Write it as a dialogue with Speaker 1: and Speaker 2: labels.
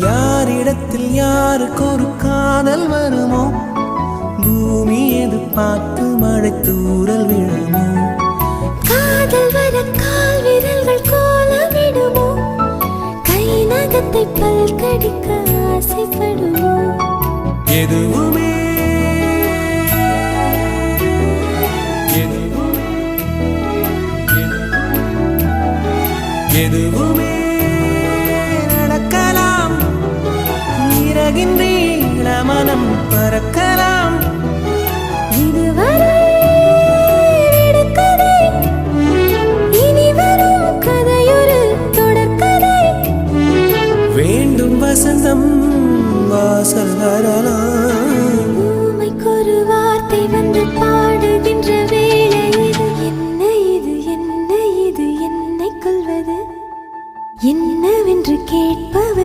Speaker 1: யாரிடத்தில் யாருக்கு ஒரு காதல் வருமோ, பூமி எது பார்த்து மழை தூறல் விழுமோ,
Speaker 2: காதல் வர கால் விரல்கள் கோலமிடுமோ, கை நகத்தை பல் கடிக்க ஆசைப்படுமோ,
Speaker 1: எதுவுமே எதுவுமே நடக்கலாம், இறகின்ற மனம் பறக்கலாம்.
Speaker 2: இதுவரை விடுகதை, இனி வரும் கதையொரு தொடர்கதை.
Speaker 1: வேண்டும் வசந்தம் வாசல் வரலாம்.
Speaker 2: ஊமைக்கொரு வார்த்தை வந்து பாடுகின்ற வேளை இது. என்ன இது, என்ன இது, என்னை கொல்வது என்னவென்று கேட்பவர்